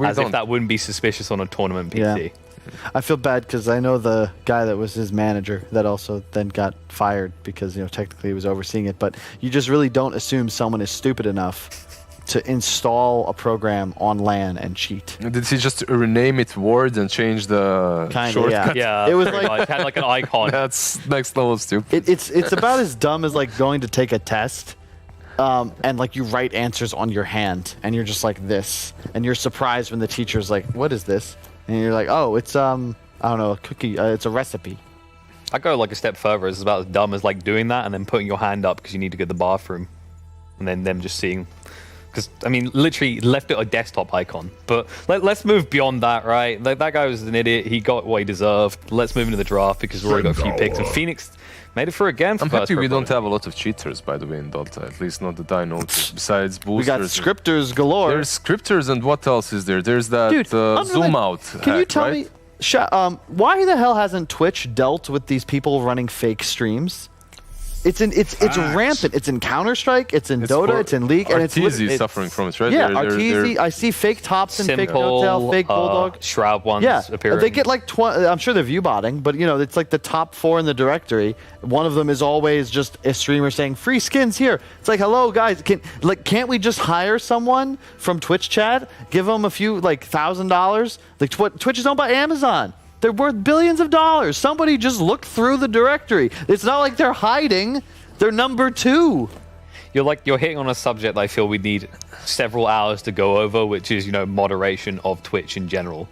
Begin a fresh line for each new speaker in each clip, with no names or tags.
As if that wouldn't be suspicious on a tournament PC.
Yeah. I feel bad because I know the guy that was his manager that also then got fired because, technically he was overseeing it. But you just really don't assume someone is stupid enough to install a program on LAN and cheat.
Did he just rename it Word and change the shortcut?
Yeah,
it was
it had like an icon.
That's next level stupid.
It's about as dumb as like going to take a test and like you write answers on your hand and you're just like this and you're surprised when the teacher's like, what is this? And you're like, oh, it's I don't know, a cookie, it's a recipe.
I go like a step further. It's about as dumb as like doing that and then putting your hand up because you need to go to the bathroom and then them just seeing. Because, I mean, literally left it a desktop icon. But let's move beyond that, right? Like, that guy was an idiot. He got what he deserved. Let's move into the draft because we've already got a few picks. And Phoenix made it through again.
I'm happy we don't have a lot of cheaters, by the way, in Dota. At least not that I know. Besides boosters.
We got scripters galore.
There's scripters and what else is there? There's that zoom out
Can
hack,
you tell
right?
me, why the hell hasn't Twitch dealt with these people running fake streams? It's rampant. It's in Counter-Strike, it's in Dota, it's in League, and it's
suffering from it, right?
Yeah, Arteezy. I see fake tops and fake no-tail, fake bulldog.
Shroud ones appearing.
They get like 20. I'm sure they're view botting, but it's like the top 4 in the directory. One of them is always just a streamer saying free skins here. It's like, hello guys, can't we just hire someone from Twitch chat, give them a few like $1,000? Like Twitch is owned by Amazon. They're worth billions of dollars. Somebody just look through the directory. It's not like they're hiding. They're number 2.
You're hitting on a subject that I feel we need several hours to go over, which is, moderation of Twitch in general.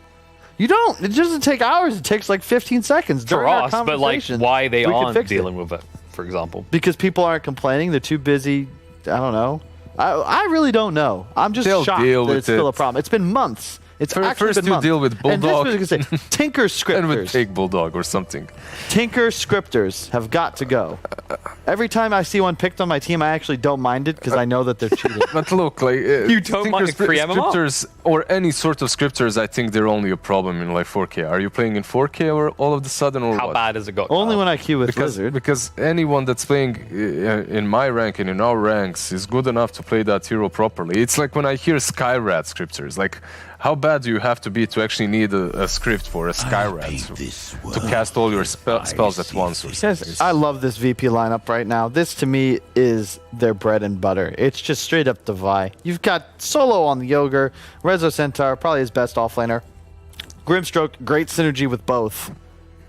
You don't. It doesn't take hours. It takes like 15 seconds.
For us, but like why they aren't dealing with it, for example.
Because people aren't complaining. They're too busy. I don't know. I really don't know. I'm just shocked that it's still a problem. It's been months. It's
first
been
you deal with Bulldog.
And this was say, Tinker scripters.
And with Take Bulldog or something.
Tinker scripters have got to go. Every time I see one picked on my team, I actually don't mind it because I know that they're cheating.
But look, like
you don't mind
scripters or any sort of scripters, I think they're only a problem in like 4K. Are you playing in 4K or all of a sudden or
How bad has it got?
Only when I queue with Blizzard.
Because anyone that's playing in my rank and in our ranks is good enough to play that hero properly. It's like when I hear Skyrat scripters, like how bad do you have to be to actually need a script for a Skyrat to cast all your spells at once?
I love this VP lineup right now. This to me is their bread and butter. It's just straight up Devi. You've got Solo on the Yogur, Rezo Centaur, probably his best offlaner. Grimstroke, great synergy with both.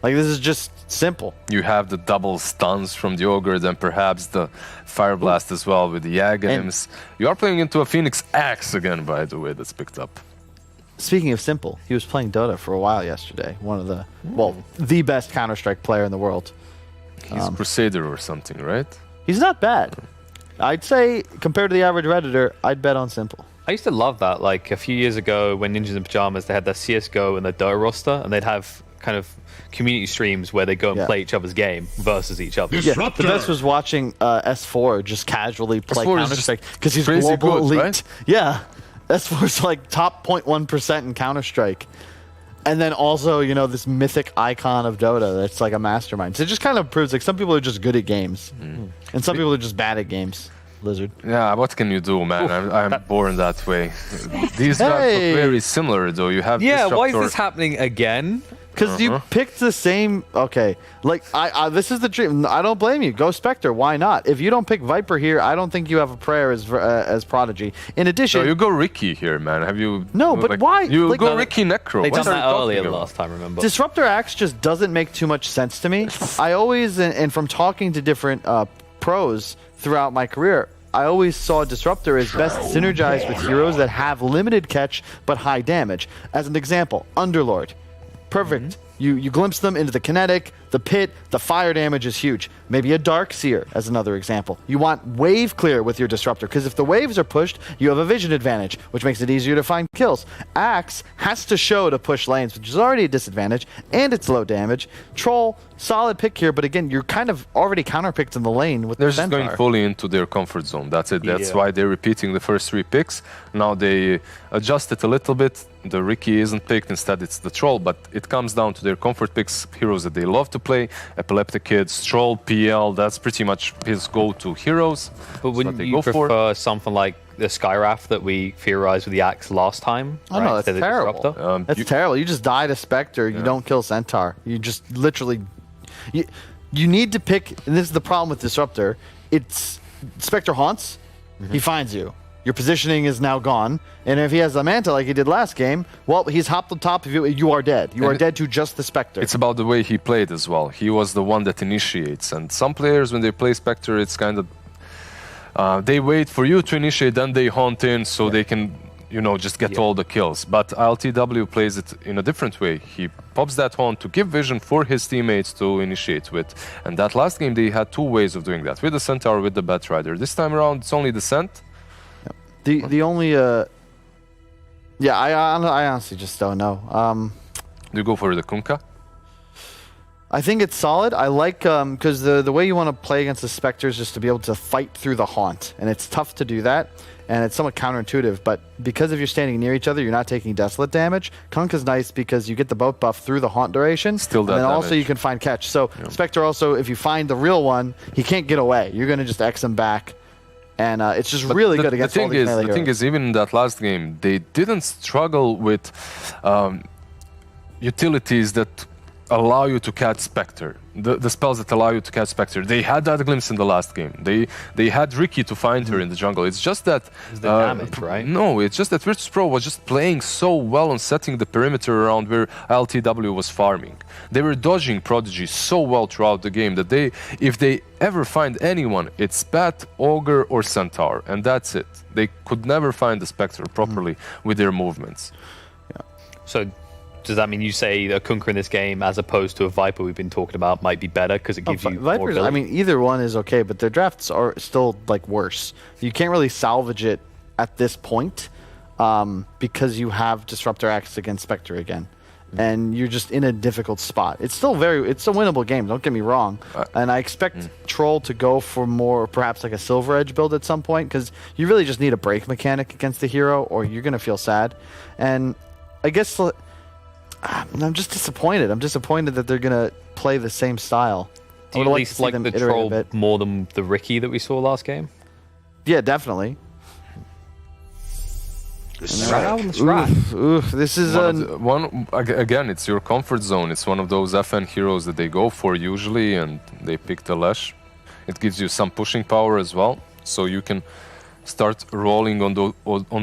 Like, this is just simple.
You have the double stuns from the Ogre, then perhaps the Fire Blast as well with the Yagams. You are playing into a Phoenix Axe again, by the way, that's picked up.
Speaking of simple, he was playing Dota for a while yesterday. One of the, the best Counter-Strike player in the world.
He's Crusader or something, right?
He's not bad. I'd say, compared to the average Redditor, I'd bet on simple.
I used to love that. Like, a few years ago, when Ninjas in Pajamas, they had their CSGO and their Dota roster, and they'd have kind of community streams where they go and play each other's game versus each other.
Yeah, the best was watching S4 just casually play Counter-Strike because he's global elite. Right? Yeah. S4's like top 0.1% in Counter-Strike. And then also, this mythic icon of Dota that's like a mastermind. So it just kind of proves like some people are just good at games. And some people are just bad at games. Lizard.
Yeah, what can you do, man? I'm born that way. These guys look very similar, though. You have
why is this happening again?
Because you picked the same. Okay, like this is the dream. I don't blame you. Go Spectre. Why not? If you don't pick Viper here, I don't think you have a prayer as Prodigy. In addition,
so you go Ricky here, man. Have you?
No, but why?
You go Ricky Necro.
They done that earlier last time. Remember?
Disruptor Axe just doesn't make too much sense to me. I always and from talking to different pros throughout my career, I always saw Disruptor as best synergized with heroes that have limited catch but high damage. As an example, Underlord. Perfect. You glimpse them into the kinetic, the pit, the fire damage is huge. Maybe a Darkseer as another example. You want wave clear with your Disruptor, because if the waves are pushed, you have a vision advantage, which makes it easier to find kills. Axe has to show to push lanes, which is already a disadvantage, and it's low damage. Troll, solid pick here, but again, you're kind of already counterpicked in the lane with
They're
the
just going fully into their comfort zone. That's it. That's why they're repeating the first 3 picks. Now they adjust it a little bit. The Ricky isn't picked, instead it's the Troll, but it comes down to their comfort picks, heroes that they love to play Epileptic Kid, Stroll, PL. That's pretty much his go-to heroes.
But wouldn't you prefer something like the Skywrath that we theorized with the Axe last time?
Oh no, that's terrible. That's terrible. You just die to Spectre. You don't kill Centaur. You just literally... You need to pick... And this is the problem with Disruptor. It's... Spectre haunts. He finds you. Your positioning is now gone. And if he has a Manta like he did last game, well, he's hopped on top of you. You are dead. You are dead to just the Spectre.
It's about the way he played as well. He was the one that initiates. And some players, when they play Spectre, it's kind of... they wait for you to initiate, then they haunt in so they can, you know, just get all the kills. But LTW plays it in a different way. He pops that haunt to give vision for his teammates to initiate with. And that last game, they had two ways of doing that. With the Centaur, with the Batrider. This time around, it's only Descent.
The only... Yeah, I honestly just don't know.
Do you go for the Kunkka?
I think it's solid. I like, because the way you want to play against the Spectre is just to be able to fight through the haunt. And it's tough to do that. And it's somewhat counterintuitive. But because if you're standing near each other, you're not taking Desolate damage. Kunkka's nice because you get the boat buff through the haunt duration.
Still that
and then
damage.
also you can find catch. So Spectre also, if you find the real one, he can't get away. You're going to just X him back. And it's just really good against all these melee
The thing is, even in that last game, they didn't struggle with utilities that allow you to catch Spectre. The spells that allow you to catch Spectre. They had that glimpse in the last game. They had Ricky to find her in the jungle. It's just that...
It's the damage, right?
No, it's just that Virtus.pro was just playing so well on setting the perimeter around where LTW was farming. They were dodging Prodigy so well throughout the game that if they ever find anyone, it's Bat, Ogre, or Centaur, and that's it. They could never find the Spectre properly with their movements.
Yeah.
So... does that mean you say a Kunkka in this game, as opposed to a Viper we've been talking about, might be better because it gives you more
Vipers,
ability?
I mean, either one is okay, but their drafts are still like worse. You can't really salvage it at this point because you have Disruptor Axe against Spectre again, and you're just in a difficult spot. It's still it's a winnable game. Don't get me wrong, and I expect Troll to go for more, perhaps like a Silver Edge build at some point, because you really just need a break mechanic against the hero, or you're gonna feel sad. And I guess. I'm just disappointed. I'm disappointed that they're going to play the same style.
Do you at least like the Troll more than the Ricky that we saw last game?
Yeah, definitely.
Oof,
this is
again, it's your comfort zone. It's one of those FN heroes that they go for usually, and they pick the Lash. It gives you some pushing power as well, so you can start rolling on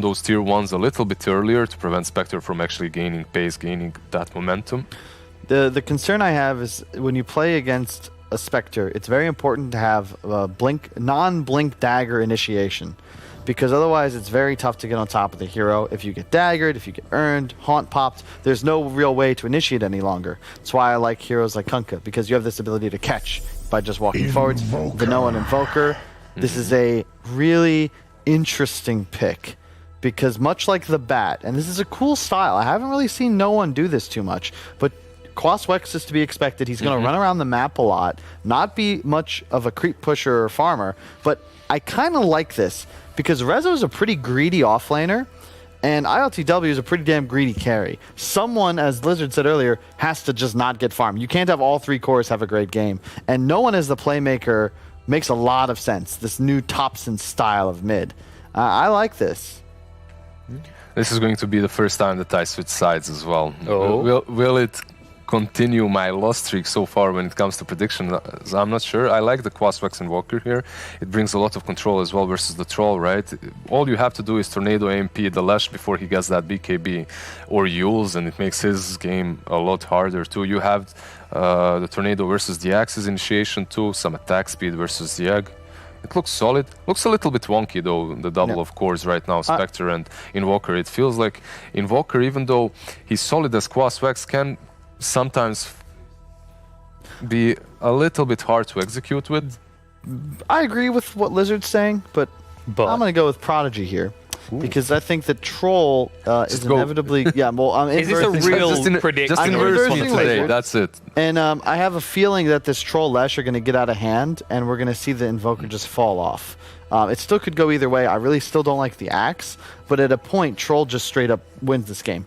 those tier 1s a little bit earlier to prevent Spectre from actually gaining pace, gaining that momentum.
The concern I have is when you play against a Spectre, it's very important to have non-blink dagger initiation, because otherwise it's very tough to get on top of the hero. If you get daggered, if you get earned, haunt popped, there's no real way to initiate any longer. That's why I like heroes like Kunkka, because you have this ability to catch by just walking forwards. Vanoa and Invoker. This is a really interesting pick, because much like the Bat, and this is a cool style, I haven't really seen no one do this too much, but Quaswex is to be expected. He's going to run around the map a lot, not be much of a creep pusher or farmer, but I kind of like this, because Rezo is a pretty greedy offlaner, and ILTW is a pretty damn greedy carry. Someone, as Lizard said earlier, has to just not get farmed. You can't have all three cores have a great game, and no one as the playmaker makes a lot of sense. This new Thompson style of mid. I like this.
This is going to be the first time that I switch sides as well.
Oh.
Will it continue my loss streak so far when it comes to predictions? I'm not sure. I like the Quaswex Invoker here. It brings a lot of control as well versus the Troll, right? All you have to do is Tornado AMP the Lash before he gets that BKB or Yules, and it makes his game a lot harder too. You have the Tornado versus the Axe's initiation too, some attack speed versus the Egg. It looks solid. Looks a little bit wonky though, the double of cores right now, Spectre and Invoker. It feels like Invoker, even though he's solid as Quaswex, can sometimes be a little bit hard to execute with.
I agree with what Lizard's saying, but I'm going to go with Prodigy here. Because I think that Troll is inevitably... Yeah, well, I'm
is this a real prediction?
Just inverse me today, that's it.
And I have a feeling that this Troll Lash are going to get out of hand, and we're going to see the Invoker just fall off. It still could go either way. I really still don't like the Axe, but at a point, Troll just straight up wins this game.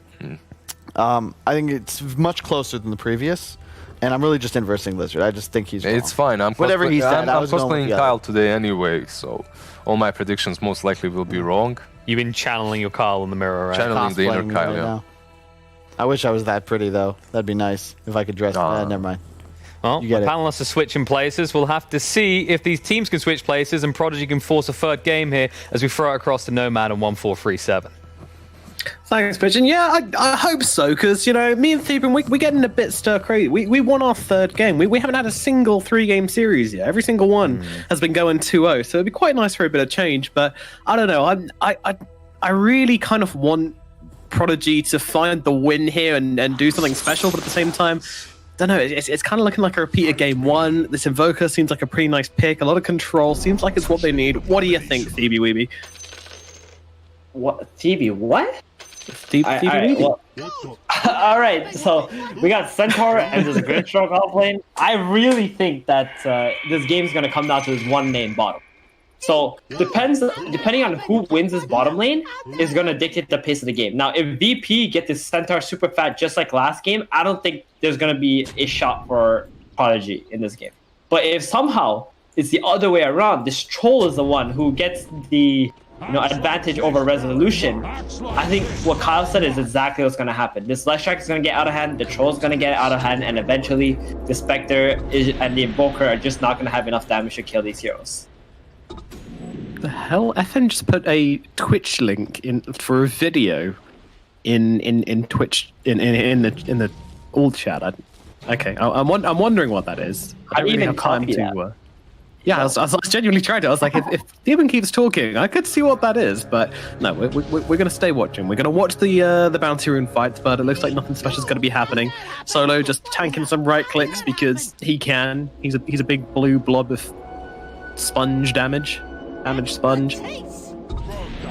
I think it's much closer than the previous, And I'm really just inversing Lizard. I just think he's wrong.
It's fine.
Whatever he said, I
I'm
was going with
cosplaying
the
Kyle
other.
today anyway, so all my predictions most likely will be wrong.
You've been channeling your Kyle in the mirror, right?
Channeling the inner
Cosplaying
Kyle,
right
yeah.
now. I wish I was that pretty, though. That'd be nice if I could dress. Never mind.
Well,
You
the
get it.
panelists are switching places. We'll have to see if these teams can switch places and Prodigy can force a third game here as we throw it across to Nomad and 1437.
Thanks, Pigeon. Yeah, I hope so, because, you know, me and Theben, we're getting a bit stir-crazy. We won our third game. We haven't had a single 3-game series yet. Every single one has been going 2-0, so it'd be quite nice for a bit of change, but I don't know. I really kind of want Prodigy to find the win here and do something special, but at the same time, don't know, it's kind of looking like a repeat of game 1. This Invoker seems like a pretty nice pick. A lot of control. Seems like it's what they need. What do you think, Thebe Weeby?
What? TV? What?
Well,
all right, so we got Centaur and this Grid Stroke off lane. I really think that this game is going to come down to this one lane bottom. So depending on who wins this bottom lane is going to dictate the pace of the game. Now, if VP get this Centaur super fat just like last game, I don't think there's going to be a shot for Prodigy in this game. But if somehow it's the other way around, this Troll is the one who gets the advantage over Resolution, I think what Kyle said is exactly what's going to happen. This Leshrac is going to get out of hand, the Troll is going to get out of hand, and eventually the Spectre and the Invoker are just not going to have enough damage to kill these heroes.
the hell? FN just put a Twitch link in for a video in Twitch in the old chat. Okay, I'm wondering what that is. I don't really have time to. Yeah, I was genuinely trying to. I was like, if Steven keeps talking, I could see what that is. But no, we're going to stay watching. We're going to watch the Bounty Rune fights, but it looks like nothing special is going to be happening. Solo just tanking some right clicks because he can. He's a big blue blob of sponge damage sponge.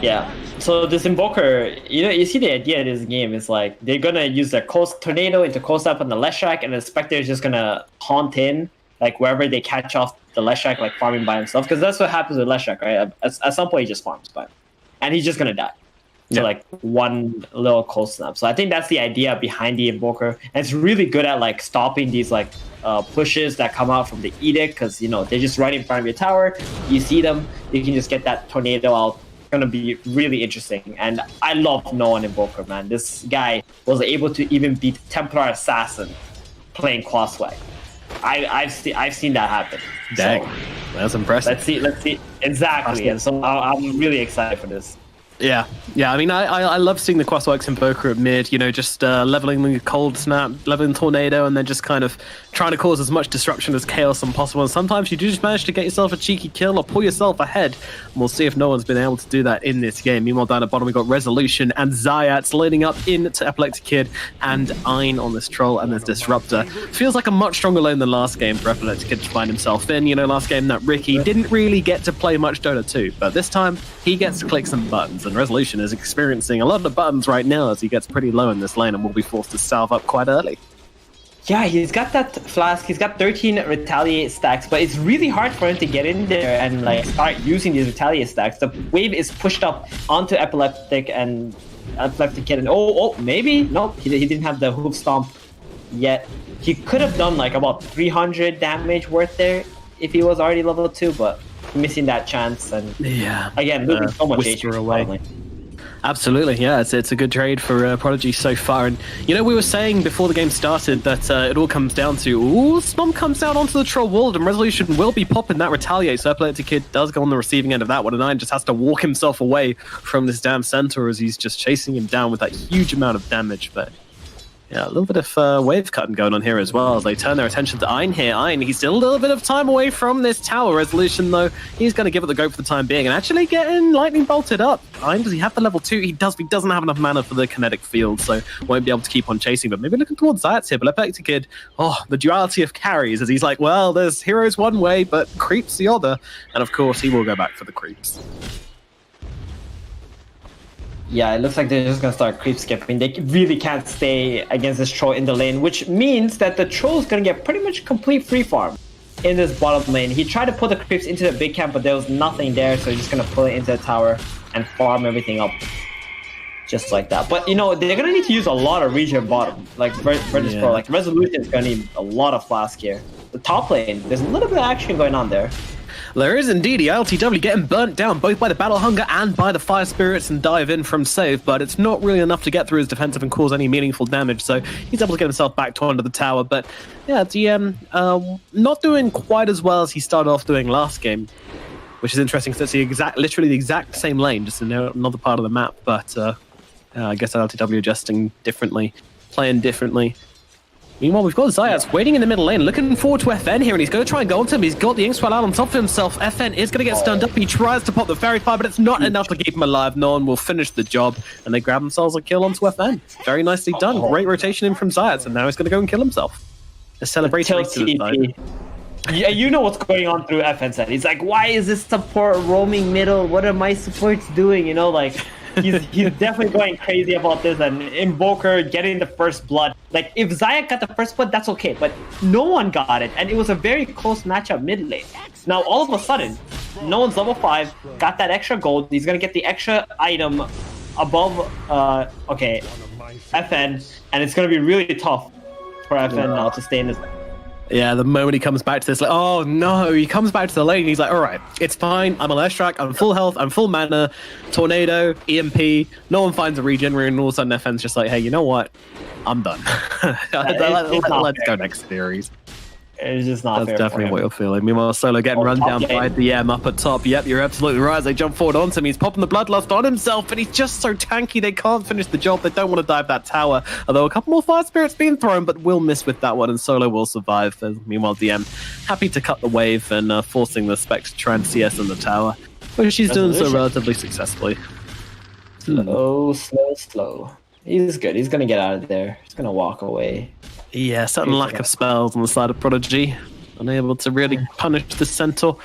Yeah. So this Invoker, you see the idea of this game is like they're going to use their Coast Tornado into Coast Up on the Leshrac, and the Spectre is just going to haunt in like wherever they catch off the Leshrac, like farming by himself, because that's what happens with Leshrac, right? At some point he just farms by him, and he's just gonna die. So like one little cold snap. So I think that's the idea behind the Invoker, and it's really good at like stopping these like pushes that come out from the Edict, because they're just right in front of your tower. You see them, you can just get that tornado out. It's gonna be really interesting, and I love Noah Invoker, man. This guy was able to even beat Templar Assassin playing Crossway. I've seen that happen.
Dang,
so,
that's impressive.
Let's see exactly. And so I'm really excited for this.
Yeah. I mean, I love seeing the Crossworks Invoker at mid. Just leveling the Cold Snap, leveling Tornado, and then just kind of trying to cause as much disruption as chaos as possible. And sometimes you do just manage to get yourself a cheeky kill or pull yourself ahead. And we'll see if no one's been able to do that in this game. Meanwhile, down at bottom we got Resolution and Zayats leading up into Epileptic Kid and Ein on this Troll, and there's Disruptor. Feels like a much stronger lane than last game for Epileptic Kid to find himself in. Last game that Ricky didn't really get to play much Dota 2, but this time he gets to click some buttons. And Resolution is experiencing a lot of buttons right now as he gets pretty low in this lane and will be forced to salve up quite early.
Yeah, he's got that flask. He's got 13 retaliate stacks, but it's really hard for him to get in there and like start using these retaliate stacks. The wave is pushed up onto Epileptic and Epileptic Kid, and maybe no, he didn't have the hoof stomp yet. He could have done like about 300 damage worth there if he was already level 2, but missing that chance, and again losing so much HP away.
Absolutely, yeah, it's a good trade for Prodigy so far. And we were saying before the game started that it all comes down to Snom comes out onto the Troll wall, and Resolution will be popping that retaliate. So Epileptic Kid does go on the receiving end of that one, and Ein just has to walk himself away from this damn Centaur as he's just chasing him down with that huge amount of damage. But yeah, a little bit of wave cutting going on here as well as they turn their attention to Ein here. Ein, he's still a little bit of time away from this tower. Resolution, though, he's going to give it the go for the time being and actually getting lightning bolted up. Ein, does he have the level 2? He does, but he doesn't have enough mana for the kinetic field, so won't be able to keep on chasing. But maybe looking towards Zayats here. But Epileptic Kid, the duality of carries as he's like, well, there's heroes one way, but creeps the other. And of course, he will go back for the creeps.
Yeah, it looks like they're just going to start creep skipping. They really can't stay against this Troll in the lane, which means that the Troll is going to get pretty much complete free farm in this bottom lane. He tried to put the creeps into the big camp, but there was nothing there, so he's just going to pull it into the tower and farm everything up. just like that. But you know, they're gonna need to use a lot of regen bottom, like Virtus.pro. Like Resolution is gonna need a lot of flask here. The top lane, there's a little bit of action going on there.
There is indeed. LTW getting burnt down both by the Battle Hunger and by the Fire Spirits and dive in from save, but it's not really enough to get through his defensive and cause any meaningful damage, so he's able to get himself back to under the tower. But yeah, DM not doing quite as well as he started off doing last game, which is interesting because it's literally the exact same lane, just in another part of the map. But I guess LTW adjusting differently, playing differently. Meanwhile, we've got Zayats waiting in the middle lane, looking forward to FN here, and he's going to try and go onto him. He's got the Inkswell out on top of himself. FN is going to get stunned up. He tries to pop the Fairy Fire, but it's not enough to keep him alive. No one will finish the job, and they grab themselves a kill onto FN. Very nicely done. Great rotation in from Zayats, and now he's going to go and kill himself. A celebration.
Yeah, you know what's going on through FN's head. He's like, why is this support roaming middle? What are my supports doing? You know, like, he's definitely going crazy about this. And Invoker getting the first blood. Like, if Zayat got the first blood, that's okay. But no one got it. And it was a very close matchup mid lane. Now, all of a sudden, no one's level 5, got that extra gold. He's going to get the extra item above, FN. And it's going to be really tough for FN now to stay in this.
Yeah, the moment he comes back to this, like, oh no, he comes back to the lane, he's like, all right, it's fine, I'm on Airstrike, I'm full health, I'm full mana, Tornado, EMP, no one finds a regen rune, and all of a sudden FN's just like, hey, you know what? I'm done. Let's go next series.
It's just not fair.
That's definitely what you're feeling. Meanwhile, Solo getting run down by DM up at top. Yep, you're absolutely right. As they jump forward onto him, he's popping the Bloodlust on himself, but he's just so tanky they can't finish the job. They don't want to dive that tower. Although a couple more Fire Spirits being thrown, but will miss with that one, and Solo will survive. Meanwhile, DM happy to cut the wave and forcing the Spec to try and CS in the tower, which she's doing so relatively successfully.
Slow. He's good. He's going to get out of there. He's going to walk away.
Yeah, certain lack of spells on the side of Prodigy. Unable to really punish the Centaur.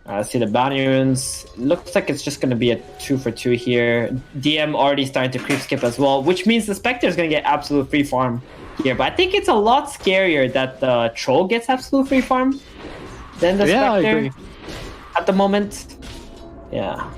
I see the bounty runes. Looks like it's just going to be a 2-for-2 here. DM already starting to creep skip as well, which means the Spectre is going to get absolute free farm here. But I think it's a lot scarier that the Troll gets absolute free farm than the Spectre at the moment. Yeah.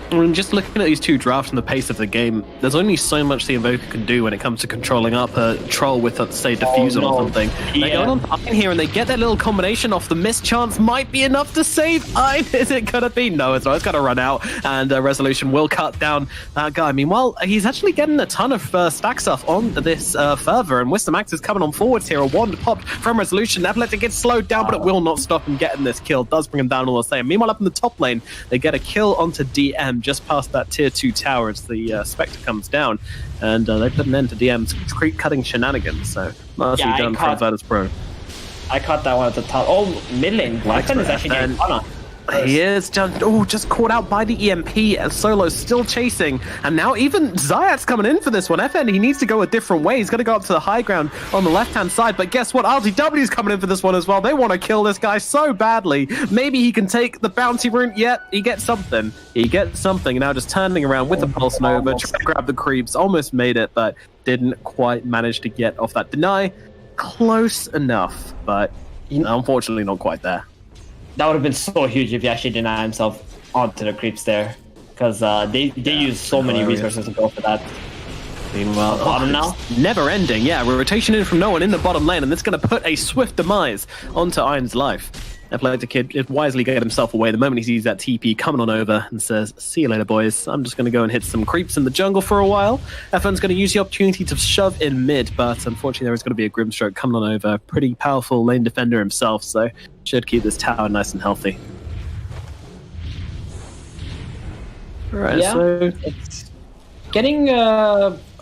I mean, just looking at these two drafts and the pace of the game, there's only so much the Invoker can do when it comes to controlling up a Troll with, say, Diffusal or something. They go on Pine here and they get that little combination off. The miss chance might be enough to save Ein. Is it going to be? No, it's not. It's got to run out, and Resolution will cut down that guy. Meanwhile, he's actually getting a ton of stack stuff on this Fervor, and Wisdom Axe is coming on forwards here. A wand popped from Resolution. Epileptic gets slowed down, but it will not stop him getting this kill. Does bring him down all the same. Meanwhile, up in the top lane, they get a kill onto DM just past that tier 2 tower as the Spectre comes down, and they put an end to DM's creep cutting shenanigans. So nicely done from Virtus.pro.
I caught that one at the top. Oh, mid lane. Blackton is actually getting fun on.
He is just caught out by the EMP, and Solo's still chasing, and now even Zayat's coming in for this one. FN, he needs to go a different way. He's got to go up to the high ground on the left-hand side, but guess what? RTW's coming in for this one as well. They want to kill this guy so badly. Maybe he can take the bounty rune. Yet he gets something. Now just turning around with the Pulse Nova, trying to grab the creeps. Almost made it, but didn't quite manage to get off that deny. Close enough, but unfortunately not quite there.
That would have been so huge if he actually denied himself onto the creeps there, because they use so many resources to go for that.
Meanwhile,
bottom now,
never ending. Yeah, we're rotation in from no one in the bottom lane, and that's going to put a swift demise onto Ein's life. Epileptic Kid wisely get himself away the moment he sees that TP coming on over and says, see you later, boys. I'm just going to go and hit some creeps in the jungle for a while. F1's going to use the opportunity to shove in mid, but unfortunately there is going to be a Grimstroke coming on over. Pretty powerful lane defender himself, so should keep this tower nice and healthy. Alright,
yeah,
so
it's getting...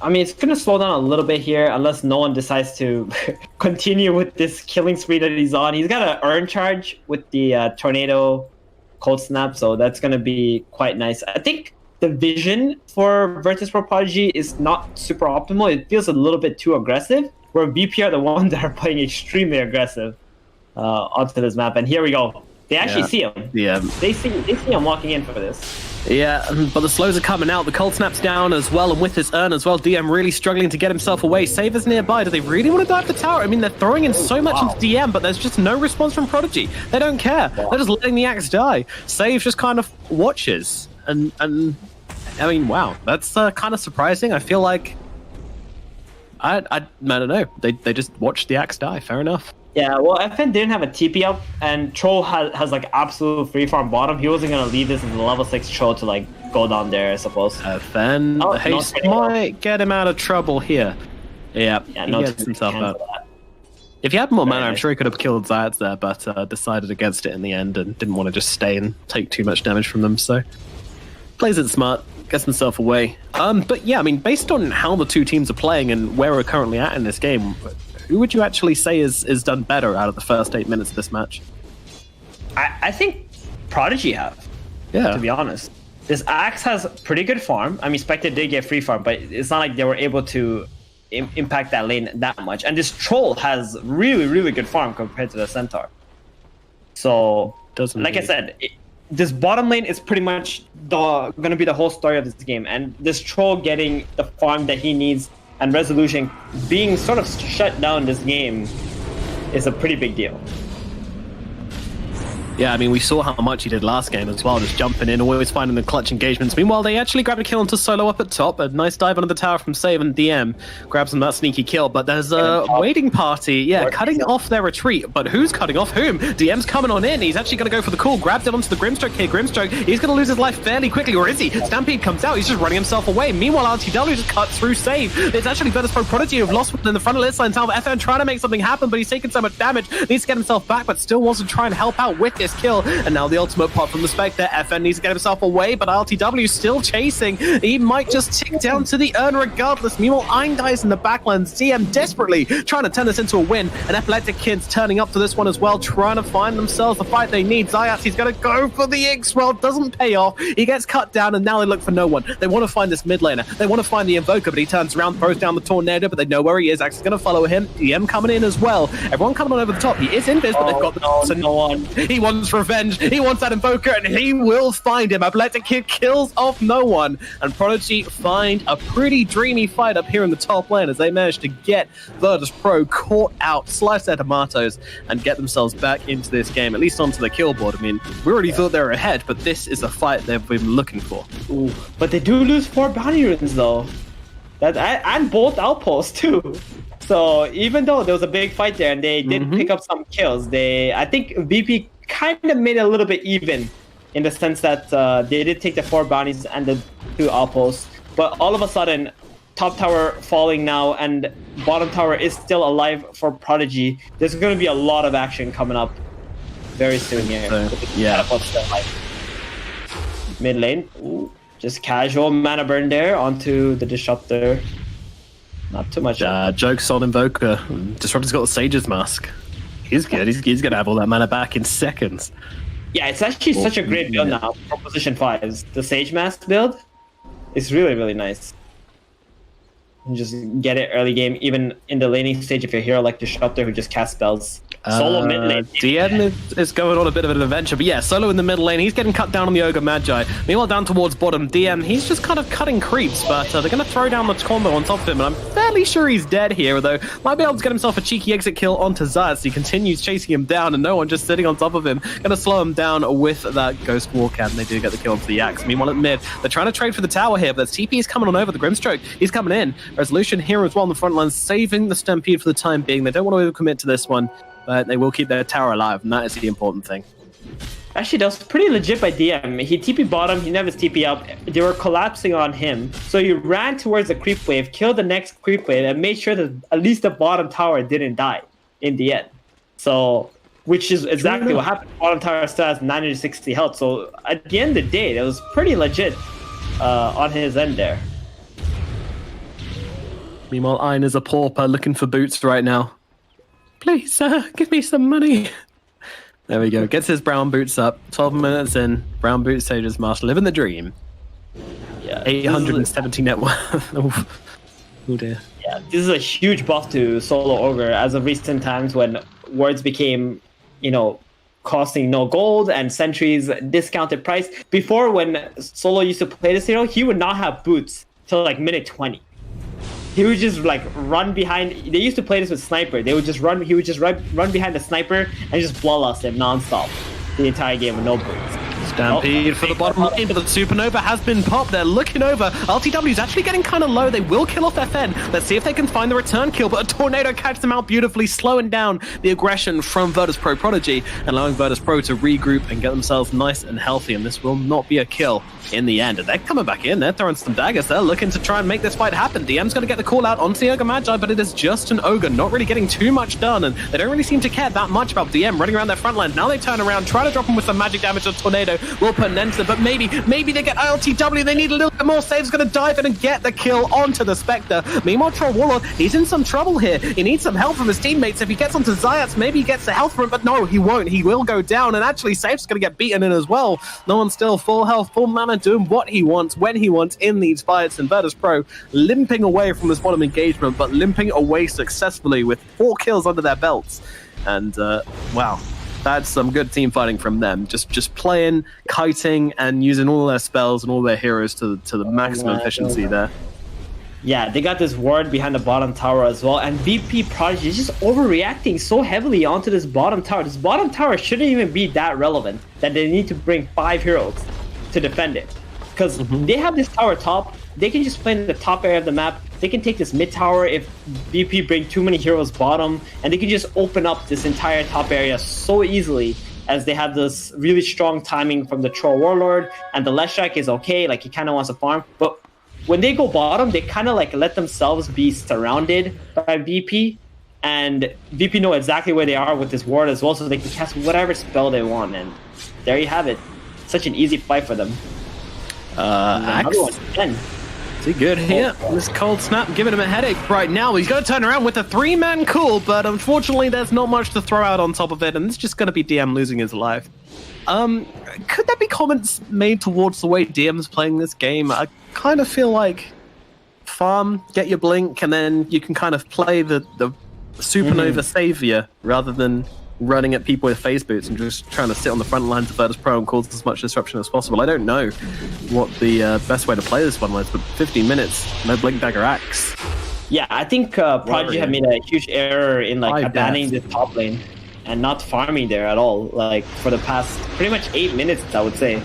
I mean, it's going to slow down a little bit here unless no one decides to continue with this killing spree that he's on. He's got an earn charge with the Tornado Cold Snap, so that's going to be quite nice. I think the vision for Virtus.Prodigy is not super optimal. It feels a little bit too aggressive, where VP are the ones that are playing extremely aggressive onto this map. And here we go. They actually see him.
Yeah.
They see him walking in for this.
Yeah, but the slows are coming out. The cold snap's down as well, and with his urn as well. DM really struggling to get himself away. Save is nearby. Do they really want to dive the tower? I mean, they're throwing in so much into DM, but there's just no response from Prodigy. They don't care. They're just letting the axe die. Save just kind of watches and I mean, wow, that's kind of surprising. I feel like I don't know. They just watched the Axe die. Fair enough.
Yeah, well, FN didn't have a TP up, and Troll has like absolute free farm bottom. He wasn't gonna leave this as a level 6 Troll to like go down there, I suppose.
FN, the haste might get him out of trouble here. Yeah, he gets himself out. If he had more mana, I'm sure he could have killed Zayats there, but decided against it in the end and didn't want to just stay and take too much damage from them. So plays it smart, gets himself away. But yeah, I mean, based on how the two teams are playing and where we're currently at in this game, who would you actually say is done better out of the first 8 minutes of this match?
I think Prodigy have.
Yeah.
To be honest. This Axe has pretty good farm. I mean, Spectre did get free farm, but it's not like they were able to impact that lane that much. And this Troll has really, really good farm compared to the Centaur. So, like I said, this bottom lane is pretty much going to be the whole story of this game. And this Troll getting the farm that he needs and Resolution being sort of shut down this game is a pretty big deal.
Yeah, I mean, we saw how much he did last game as well, just jumping in, always finding the clutch engagements. Meanwhile, they actually grabbed a kill onto Solo up at top. A nice dive under the tower from Save, and DM grabs him that sneaky kill. But there's a waiting party, cutting off their retreat. But who's cutting off whom? DM's coming on in. He's actually going to go for the call. Grabs it onto the Grimstroke here. Grimstroke, he's going to lose his life fairly quickly, or is he? Stampede comes out. He's just running himself away. Meanwhile, RTW just cut through Save. It's actually Virtus.pro Prodigy who've lost in the front of the list line. Now FN trying to make something happen, but he's taken so much damage. Needs to get himself back, but still wants to try and help out with this kill. And now the ultimate pop from the Spectre. FN needs to get himself away, but RTW still chasing. He might just tick down to the urn regardless. Meanwhile, Ein dies in the backlands. DM desperately trying to turn this into a win. And Epileptic Kids turning up to this one as well, trying to find themselves the fight they need. Zayats, he's going to go for the X-Roll. Doesn't pay off. He gets cut down, and now they look for no one. They want to find this mid laner. They want to find the Invoker, but he turns around, throws down the Tornado, but they know where he is. Axe is going to follow him. DM coming in as well. Everyone coming on over the top. He is invis, but they've got the one. He wants revenge. He wants that Invoker, and he will find him. Epileptic Kid kills off no one, and Prodigy find a pretty dreamy fight up here in the top lane as they manage to get Virtus.pro caught out, slice their tomatoes, and get themselves back into this game, at least onto the kill board. I mean, we already thought they were ahead, but this is a fight they've been looking for.
Ooh, but they do lose 4 bounty runes though. And both outposts too. So even though there was a big fight there and they did pick up some kills, I think VP kind of made it a little bit even in the sense that they did take the 4 bounties and the 2 outposts, but all of a sudden top tower falling now and bottom tower is still alive for Prodigy. There's going to be a lot of action coming up very soon here. Mid lane, ooh, just casual mana burn there onto the Disruptor. Not too much.
Jokes on Invoker. Disruptor's got the Sage's Mask. He's good. He's going to have all that mana back in seconds.
Yeah, it's actually such a great build now for Position 5s. The Sage Mask build is really, really nice. You just get it early game, even in the laning stage if you're a hero like Disruptor who just casts spells. Solo mid lane.
DN is going on a bit of an adventure, but yeah, Solo in the middle lane. He's getting cut down on the Ogre Magi. Meanwhile, down towards bottom, DM, he's just kind of cutting creeps, but they're going to throw down the combo on top of him, and I'm fairly sure he's dead here, though. Might be able to get himself a cheeky exit kill onto Zayats. He continues chasing him down, and no one just sitting on top of him. Going to slow him down with that Ghost Walk, and they do get the kill onto the Axe. Meanwhile, at mid, they're trying to trade for the tower here, but TP is coming on over. The Grimstroke, he's coming in. Resolution here as well on the front line, saving the Stampede for the time being. They don't want to commit to this one, but they will keep their tower alive, and that is the important thing.
Actually, that was pretty legit by DM. He TP bottom, he never TP up. They were collapsing on him. So he ran towards the creep wave, killed the next creep wave, and made sure that at least the bottom tower didn't die in the end. So, which is exactly what happened. Bottom tower still has 960 health. So at the end of the day, that was pretty legit on his end there.
Meanwhile, Ein is a pauper looking for boots right now. Please, give me some money. There we go. Gets his brown boots up. 12 minutes in. Brown boots, Sage's Mask. Living the dream.
Yeah.
870 net worth. Oh dear.
Yeah, this is a huge buff to Solo Ogre as of recent times when wards became, costing no gold and sentries discounted price. Before, when Solo used to play this hero, he would not have boots till like minute 20. He would just run behind. They used to play this with sniper. They would just run. He would just run behind the sniper and just bloodlust him nonstop the entire game with no boots. It's
Stampede for the bottom lane, but the Supernova has been popped. They're looking over. LTW is actually getting kind of low. They will kill off FN. Let's see if they can find the return kill, but a tornado catches them out beautifully, slowing down the aggression from Virtus.Prodigy and allowing Virtus.Pro to regroup and get themselves nice and healthy, and this will not be a kill in the end. And they're coming back in. They're throwing some daggers. They're looking to try and make this fight happen. DM's going to get the call out onto the Ogre Magi, but it is just an Ogre, not really getting too much done, and they don't really seem to care that much about DM running around their front line. Now they turn around, try to drop him with some magic damage. The tornado will put an end to them, but maybe they get LTW. They need a little bit more. Save's going to dive in and get the kill onto the Spectre. Meanwhile, Troll Warlord, he's in some trouble here. He needs some help from his teammates. If he gets onto Zayats, maybe he gets the health from it, but no, he won't. He will go down, and actually Safe's going to get beaten in as well. No one's still full health, full mana, doing what he wants, when he wants in these fights, and Virtus.Pro limping away from this bottom engagement, but limping away successfully with 4 kills under their belts. And wow, that's some good team fighting from them. Just playing, kiting, and using all their spells and all their heroes to the maximum efficiency there.
Yeah, they got this ward behind the bottom tower as well, and VP.Prodigy is just overreacting so heavily onto this bottom tower. This bottom tower shouldn't even be that relevant that they need to bring 5 heroes to defend it. Because they have this tower top, they can just play in the top area of the map, they can take this mid tower if VP bring too many heroes bottom, and they can just open up this entire top area so easily, as they have this really strong timing from the Troll Warlord, and the Leshak is okay, like he kind of wants to farm, but when they go bottom, they kind of like let themselves be surrounded by VP, and VP know exactly where they are with this ward as well, so they can cast whatever spell they want, and there you have it. Such an easy fight for them.
Axe. Is he good here? This cold snap giving him a headache right now. He's going to turn around with a 3-man cool, but unfortunately there's not much to throw out on top of it, and it's just going to be DM losing his life. Could there be comments made towards the way DM's playing this game? I kind of feel like farm, get your blink, and then you can kind of play the Supernova savior rather than running at people with phase boots and just trying to sit on the front lines of Virtus.Pro and cause as much disruption as possible. I don't know what the best way to play this one was, but 15 minutes, no blink, dagger, axe.
Yeah, I think Prodigy have made a huge error in like abandoning this top lane and not farming there at all, like for the past pretty much 8 minutes, I would say.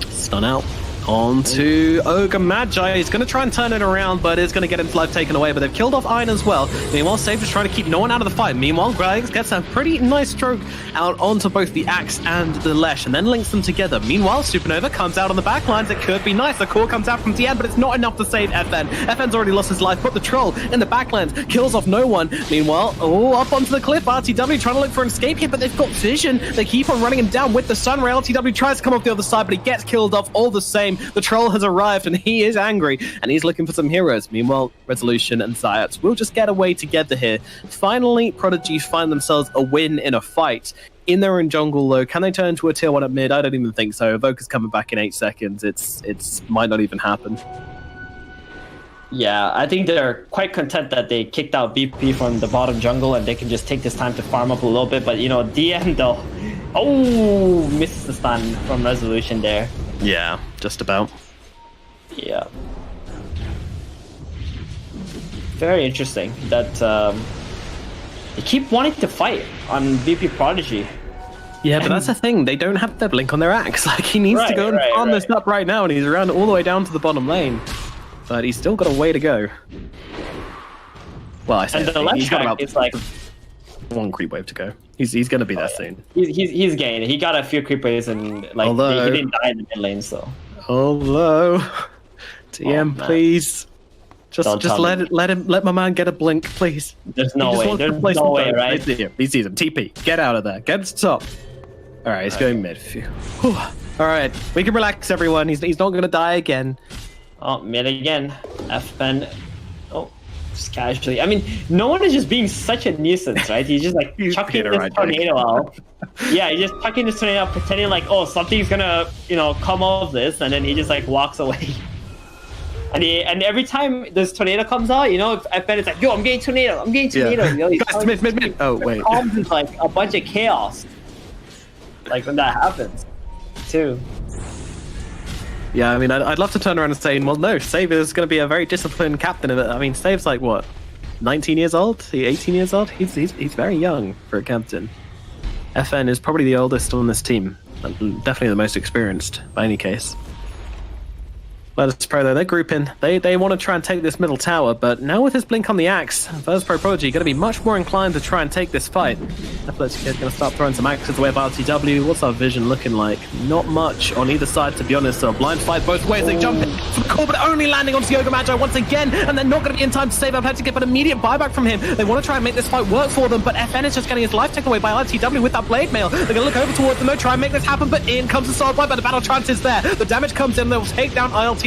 Stun out. On to Ogre Magi. He's going to try and turn it around, but is going to get his life taken away. But they've killed off Iron as well. Meanwhile, Save is trying to keep no one out of the fight. Meanwhile, Graves gets a pretty nice stroke out onto both the Axe and the Lesh, and then links them together. Meanwhile, Supernova comes out on the back lines. It could be nice. The core comes out from TN, but it's not enough to save FN. FN's already lost his life, but the Troll in the backlands kills off no one. Meanwhile, up onto the cliff, RTW trying to look for an escape here, but they've got vision. They keep on running him down with the Sunray. RTW tries to come off the other side, but he gets killed off all the same. The Troll has arrived and he is angry and he's looking for some heroes. Meanwhile, Resolution and Zayats will just get away together here. Finally, Prodigy find themselves a win in a fight. In their own jungle though, can they turn to a tier 1 at mid? I don't even think so. Evoker's coming back in 8 seconds. It's might not even happen.
Yeah, I think they're quite content that they kicked out VP from the bottom jungle and they can just take this time to farm up a little bit. But you know, DM though, oh, misses the stun from Resolution there.
Yeah, just about.
Yeah. Very interesting that they keep wanting to fight on VP.Prodigy.
Yeah, but that's the thing. They don't have their blink on their axe. Like, he needs to go and farm this up right now, and he's around all the way down to the bottom lane. But he's still got a way to go. Well, I say
the left track is like
1 creep wave to go. He's going to be there soon.
He's gaining. He got a few creep waves and like he didn't die in the mid lane, so.
Hello, TM, please. Just let my man get a blink, please.
There's no way. There's no way, right?
He sees him. TP. Get out of there. Get to top. All right, he's going mid. All right, we can relax, everyone. He's not going to die again.
Oh, mid again. FN. Oh, just casually. I mean, no one is just being such a nuisance, right? He's just like chucking this tornado out. Yeah, he's just chucking this tornado out, pretending like, oh, something's gonna, come of this, and then he just like walks away. And every time this tornado comes out, if FN is like, yo, I'm getting tornado.
Yeah. Mid. Oh, wait.
Calms is like a bunch of chaos. Like when that happens, too.
Yeah, I mean, I'd love to turn around and say, well, no, Save is going to be a very disciplined captain of it. I mean, Save's like, what, 19 years old? 18 years old? He's very young for a captain. FN is probably the oldest on this team. Definitely the most experienced, by any case. Virtus.pro, though, they're grouping. They want to try and take this middle tower, but now with his blink on the axe, Virtus.pro.Prodigy going to be much more inclined to try and take this fight. Athletic Kid going to start throwing some axes away of RTW. What's our vision looking like? Not much on either side, to be honest. So a blind fight both ways. They jump in for the call, but only landing onto Yoga Magi once again, and they're not going to be in time to save Athletic Kid, but immediate buyback from him. They want to try and make this fight work for them, but FN is just getting his life taken away by RTW with that blade mail. They're going to look over towards them, though, try and make this happen, but in comes the sword fight, but the battle trance is there. The damage comes in, they'll take down ILTW.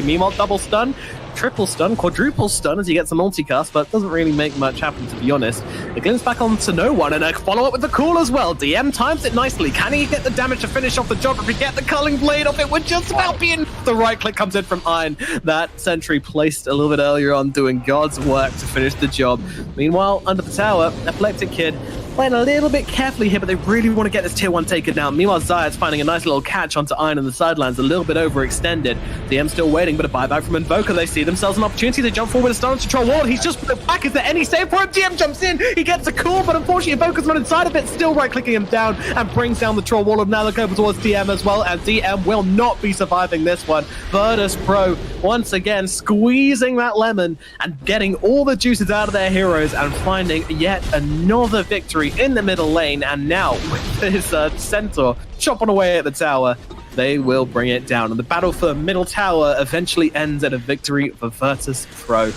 Meanwhile, double stun, triple stun, quadruple stun as he gets a multicast, but doesn't really make much happen, to be honest. The glimpse back onto no one, and a follow-up with the cool as well. DM times it nicely. Can he get the damage to finish off the job? If we get the culling blade off, it would just about be in. The right click comes in from Iron. That sentry placed a little bit earlier on, doing God's work to finish the job. Meanwhile, under the tower, Epileptic Kid playing a little bit carefully here, but they really want to get this tier 1 taken down. Meanwhile, Zayat's finding a nice little catch onto Iron on the sidelines, a little bit overextended. DM still waiting, but a buyback from Invoker. They see themselves an opportunity to jump forward and stun onto Troll Ward. He's just put it back. Is there any save for him? DM jumps in. He gets a cool, but unfortunately, Invoker's not inside of it. Still right-clicking him down and brings down the Troll Wall. Now look over towards DM as well, and DM will not be surviving this one. Virtus.pro once again squeezing that lemon and getting all the juices out of their heroes and finding yet another victory in the middle lane. And now with his centaur chopping away at the tower, they will bring it down. And the battle for the middle tower eventually ends at a victory for Virtus.pro.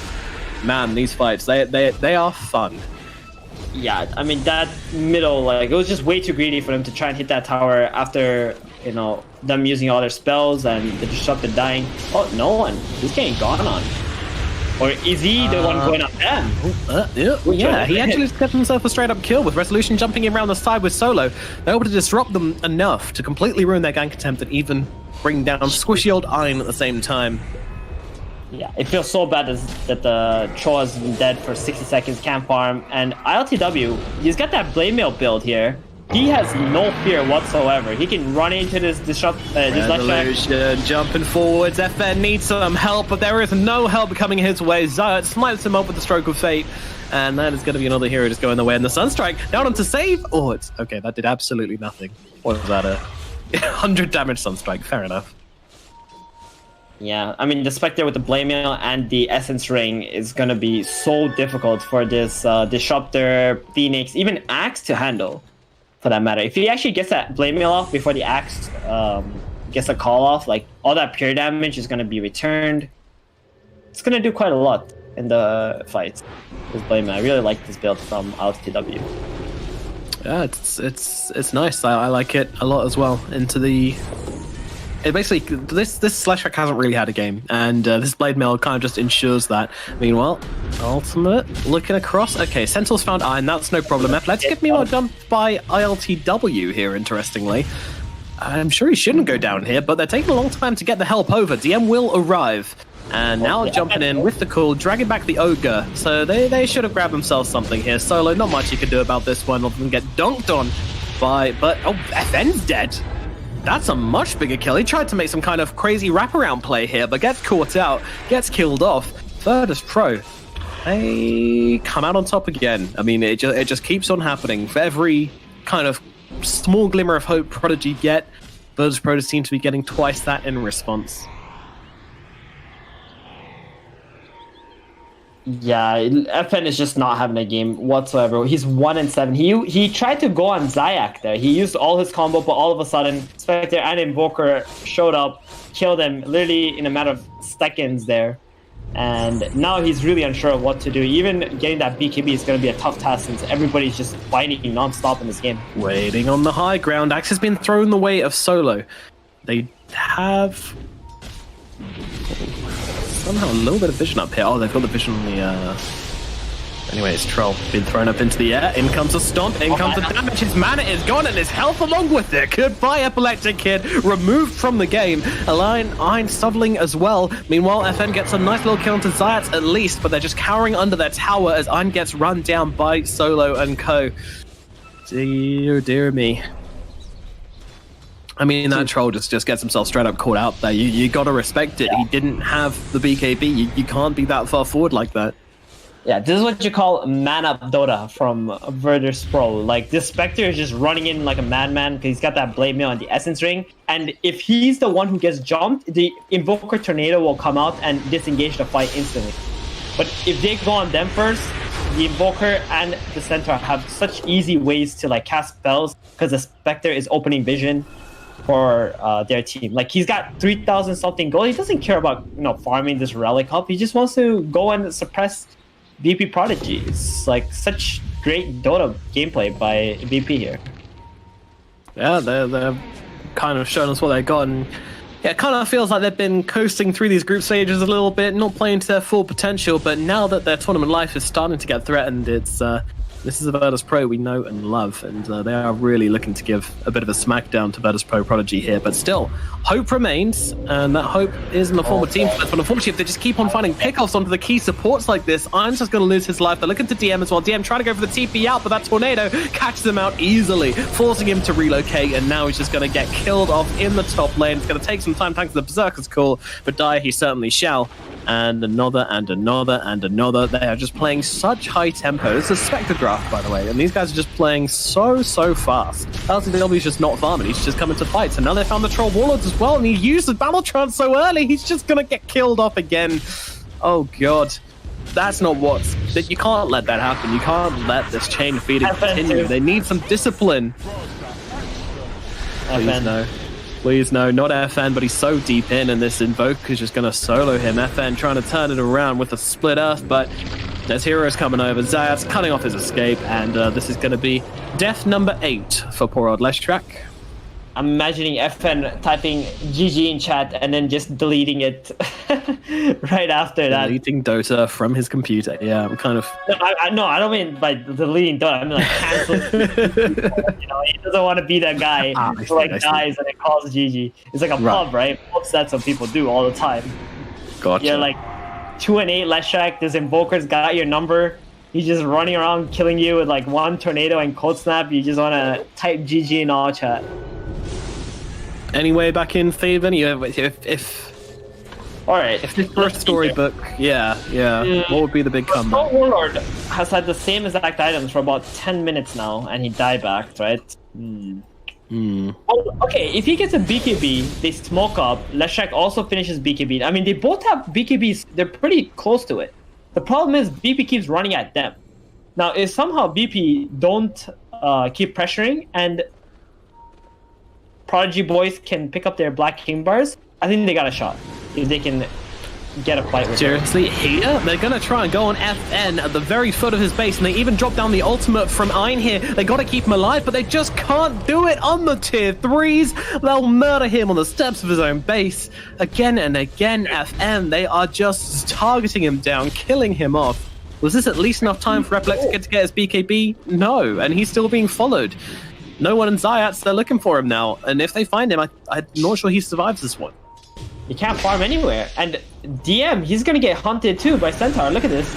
Man, these fights, they are fun.
Yeah, I mean, that middle, like, it was just way too greedy for them to try and hit that tower after, you know, them using all their spells and the disruptor dying. Oh, no one. He's getting gone on. Or is he the one going up them?
Yeah, he actually got himself a straight-up kill with Resolution jumping in around the side with Solo. They're able to disrupt them enough to completely ruin their gank attempt and even bring down squishy old Iron at the same time.
Yeah, it feels so bad that the Troll has been dead for 60 seconds, can't farm. And ILTW, he's got that blade mail build here. He has no fear whatsoever. He can run into this
Resolution jumping forwards. FN needs some help, but there is no help coming his way. Zayat smites him up with the stroke of fate, and that is going to be another hero just going the way. And the Sunstrike down onto save. Oh, it's okay. That did absolutely nothing. What was that? 100 damage Sunstrike. Fair enough.
Yeah, I mean, the Spectre with the Blade Mail and the Essence Ring is going to be so difficult for this Disruptor, Phoenix, even Axe to handle, for that matter. If he actually gets that Blade Mail off before the Axe gets a call off, like, all that pure damage is going to be returned. It's going to do quite a lot in the fights. This Blade Mail. I really like this build from LTW.
Yeah, it's nice. I like it a lot as well. Into the... It basically, this Slashback hasn't really had a game, and this Blade Mail kind of just ensures that. Meanwhile, Ultimate looking across. Okay, Sentinel's found Iron, that's no problem. Let's get Meanwhile dumped by ILTW here, interestingly. I'm sure he shouldn't go down here, but they're taking a long time to get the help over. DM will arrive. And now jumping in with the cool, dragging back the Ogre. So they should have grabbed themselves something here. Solo, not much you can do about this one, other than get dunked on by... But, oh, FN's dead. That's a much bigger kill. He tried to make some kind of crazy wraparound play here, but gets caught out, gets killed off. Virtus.pro, they come out on top again. I mean, it just keeps on happening. For every kind of small glimmer of hope Prodigy get, Virtus.pro seem to be getting twice that in response.
Yeah, FN is just not having a game whatsoever. He's 1-7. He tried to go on Zayak there. He used all his combo, but all of a sudden, Spectre and Invoker showed up, killed him literally in a matter of seconds there. And now he's really unsure of what to do. Even getting that BKB is going to be a tough task since everybody's just fighting non-stop in this game.
Waiting on the high ground. Axe has been thrown the way of Solo. They have... somehow a little bit of vision up here. Oh, they've got the vision on the... Anyways, Troll been thrown up into the air. In comes a stomp. In comes the damage. His mana is gone and his health along with it. Goodbye, Epileptic Kid. Removed from the game. Iron stumbling as well. Meanwhile, FN gets a nice little kill onto Zayat at least, but they're just cowering under their tower as Iron gets run down by Solo and co. Dear me. I mean, that Troll just gets himself straight up caught out there. You gotta respect it. He didn't have the BKB. You can't be that far forward like that.
Yeah, this is what you call man up Dota from Virtus.pro. Like, this Spectre is just running in like a madman because he's got that blade mail and the essence ring. And if he's the one who gets jumped, the Invoker Tornado will come out and disengage the fight instantly. But if they go on them first, the Invoker and the Centaur have such easy ways to like cast spells because the Spectre is opening vision for their team. Like, he's got 3,000 something gold. He doesn't care about, you know, farming this relic up. He just wants to go and suppress VP.Prodigy. It's like such great Dota gameplay by VP here.
Yeah, they're kind of showing us what they got, and yeah, it kind of feels like they've been coasting through these group stages a little bit, not playing to their full potential, but now that their tournament life is starting to get threatened, it's this is a Virtus.pro we know and love, and they are really looking to give a bit of a smackdown to Virtus.Prodigy here. But still, hope remains, and that hope is in the form of team fights. But unfortunately, if they just keep on finding pickoffs onto the key supports like this, Iron's just going to lose his life. They're looking to DM as well. DM trying to go for the TP out, but that tornado catches him out easily, forcing him to relocate, and now he's just going to get killed off in the top lane. It's going to take some time thanks to the Berserker's call, but die he certainly shall. And another and another and another. They are just playing such high tempo. This is a Spectre draft, by the way, and these guys are just playing so fast. LCW is just not farming. He's just coming to fights. And now they found the Troll Warlords as well, and he used the Battle Trance so early. He's just gonna get killed off again. Oh god, that's not what's. You can't let that happen. You can't let this chain of feeding continue. They need some discipline. Please no. Please no, not FN, but he's so deep in, and this Invoker is just going to solo him. FN trying to turn it around with a split earth, but there's heroes coming over. Zayat's cutting off his escape, and this is going to be death number 8 for poor old Leshrac.
I'm imagining FN typing GG in chat and then just deleting it right after that.
Deleting Dota from his computer. Yeah, I'm kind of...
No, I don't mean by deleting Dota. I mean like canceling. You know, he doesn't want to be that guy who like dies and it calls GG. It's like a pub, right? Pubs that some people do all the time.
Gotcha.
You're like 2 and 8 Leshrac. This Invoker's got your number. He's just running around killing you with like one tornado and cold snap. You just want to type GG in all chat.
Anyway, back in favor,
all right.
If this first storybook, yeah, what would be the big comeback?
The Warlord has had the same exact items for about 10 minutes now, and he diebacked, right? Oh, okay, if he gets a BKB, they smoke up. Leshrac also finishes BKB. I mean, they both have BKBs. They're pretty close to it. The problem is BP keeps running at them. Now, if somehow BP don't keep pressuring and Prodigy boys can pick up their Black King bars, I think they got a shot. If they can get a fight with
Seriously, here? They're going to try and go on FN at the very foot of his base, and they even drop down the ultimate from Ein here. They got to keep him alive, but they just can't do it on the tier 3s. They'll murder him on the steps of his own base. Again and again, FN, they are just targeting him down, killing him off. Was this at least enough time for Replec to get his BKB? No, and he's still being followed. No one in Zayats, they're looking for him now. And if they find him, I'm not sure he survives this one.
He can't farm anywhere. And DM, he's going to get hunted too by Centaur. Look at this.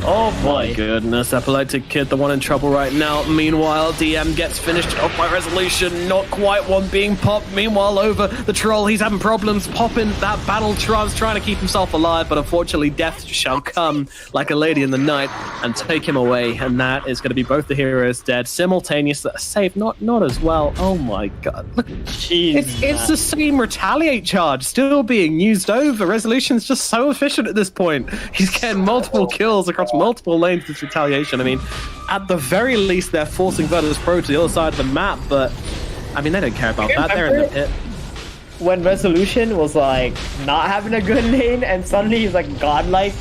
Oh boy.
My goodness, Epileptic Kid, the one in trouble right now. Meanwhile, DM gets finished off by Resolution. Not quite one being popped. Meanwhile, over the Troll, he's having problems popping that Battle Trance, trying to keep himself alive. But unfortunately, death shall come like a lady in the night and take him away. And that is going to be both the heroes dead. Simultaneous save, not as well. Oh my god. Look, it's the same Retaliate charge still being used over. Resolution's just so efficient at this point. He's getting multiple kills across multiple lanes with Retaliation. I mean, at the very least, they're forcing Virtus.pro to the other side of the map, but I mean, they don't care about that. They're in the pit.
When Resolution was like not having a good lane, and suddenly he's like godlike.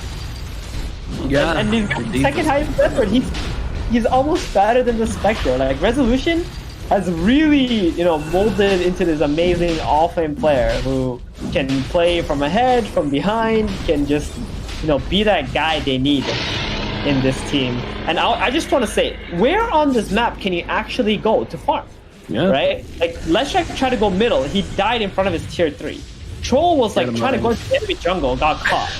Yeah,
and he's got second highest effort. He's almost better than the Spectre. Like Resolution has really, you know, molded into this amazing all-flame player who can play from ahead, from behind, can just, you know, be that guy they need in this team. And I just want to say, where on this map can you actually go to farm? Yeah. Right? Like, Leshrac tried to go middle. He died in front of his tier 3. Troll was like trying to go into the enemy jungle, got caught.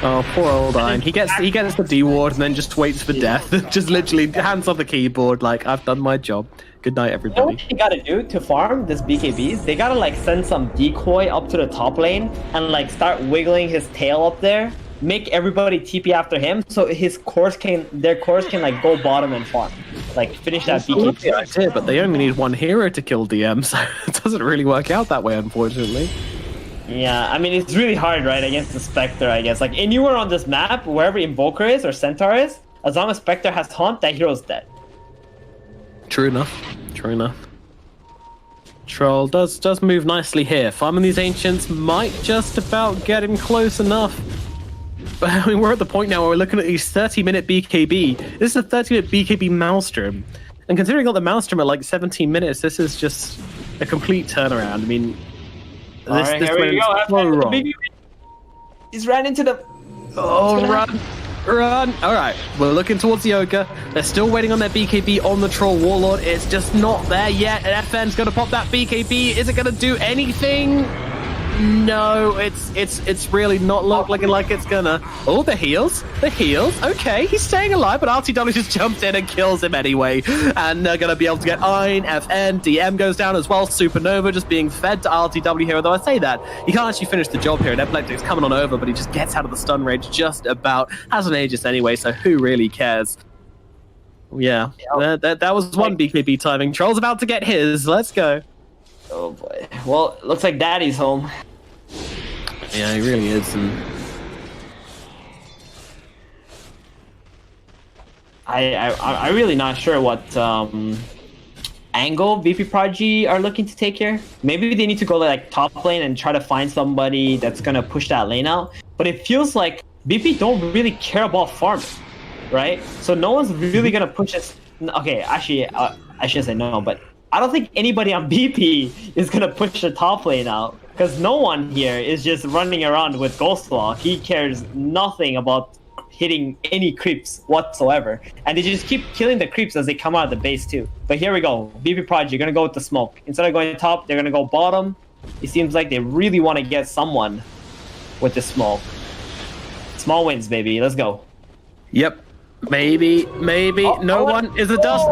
Oh, poor old Ein. He gets the D ward and then just waits for death. Just literally hands on the keyboard like, I've done my job. Good night, everybody.
You know what they gotta do to farm this BKBs? They gotta like send some decoy up to the top lane and like start wiggling his tail up there make everybody TP after him, so their cores can like go bottom and farm, like finish that BKB.
The idea, but they only need one hero to kill DM, so it doesn't really work out that way, unfortunately.
Yeah, I mean it's really hard, right, against the Spectre, I guess. Like anywhere on this map, wherever Invoker is or Centaur is, as long as Spectre has Haunt, that hero's dead.
True enough. True enough. Troll does move nicely here. Farming these Ancients might just about get him close enough. But I mean, we're at the point now where we're looking at these 30-minute BKB. This is a 30-minute BKB Maelstrom. And considering got the Maelstrom at like 17 minutes, this is just a complete turnaround. I mean, this went so wrong.
He's ran into the...
Oh, run! Alright, we're looking towards the Ogre. They're still waiting on their BKB on the Troll Warlord. It's just not there yet. And FN's gonna pop that BKB. Is it gonna do anything? No, it's really not looking like it's gonna. Oh, the heals. Okay, he's staying alive, but RTW just jumped in and kills him anyway. And they're gonna be able to get Ein, FN, DM goes down as well. Supernova just being fed to RTW here. Although I say that, he can't actually finish the job here. And Epileptic's coming on over, but he just gets out of the stun range just about. Has an Aegis anyway, so who really cares? Yeah, that was one BKB timing. Troll's about to get his. Let's go.
Oh boy. Well, looks like Daddy's home.
Yeah, he really is. And
I'm really not sure what angle VP.Prodigy are looking to take here. Maybe they need to go like top lane and try to find somebody that's gonna push that lane out. But it feels like VP don't really care about farming, right? So no one's really gonna push this. Okay, actually, I should say no, but I don't think anybody on BP is gonna push the top lane out, because no one here is just running around with Ghostwalk. He cares nothing about hitting any creeps whatsoever, and they just keep killing the creeps as they come out of the base too. But here we go, VP.Prodigy gonna go with the smoke. Instead of going top, they're gonna go bottom. It seems like they really want to get someone with the smoke. Small wins, baby. Let's go.
Yep. Maybe no one is a dust.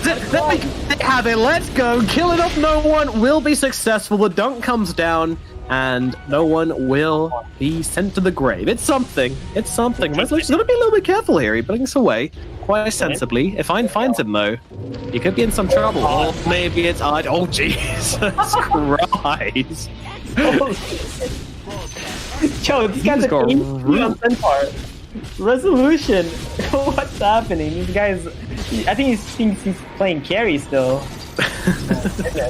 They have it. Let's go. Killing off no one will be successful. The dunk comes down, and no one will be sent to the grave. It's something. Resolution's gonna be a little bit careful here. He blinks away quite sensibly. If Ein finds him though, he could be in some trouble. Or maybe it's oh Jesus Christ.
Joe, this guy's a on Centaur. Resolution. What's happening? These guys, I think he thinks he's playing carry still.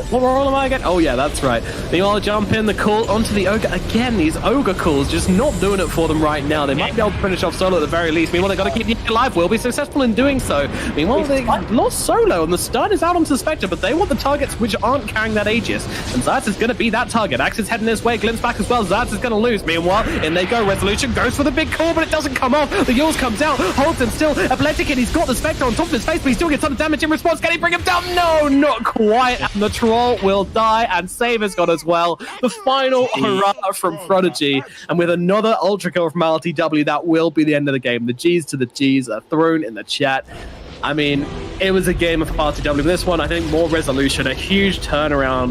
What role am I again? Oh yeah, that's right. Meanwhile, jump in the call onto the Ogre. Again, these Ogre calls just not doing it for them right now. They might be able to finish off Solo at the very least. Meanwhile, they've got to keep the alive. Will be successful in doing so. Meanwhile, they lost Solo, and the stun is out onto the Spectre, but they want the targets which aren't carrying that Aegis. And Zayas is going to be that target. Axe is heading this way. Glimpse back as well. Zayas is going to lose. Meanwhile, in they go. Resolution goes for the big call, but it doesn't come off. The Yules comes out. Holds him still. Epileptic, and he's got the Spectre on top of his face, but he still gets some damage in response. Can he bring him down? No, not quite. And the Troll will die, and Save has got as well. The final hurrah from Prodigy, and with another ultra kill from RTW, that will be the end of the game. The G's to the G's are thrown in the chat. I mean, it was a game of RTW. This one, I think, more resolution, a huge turnaround.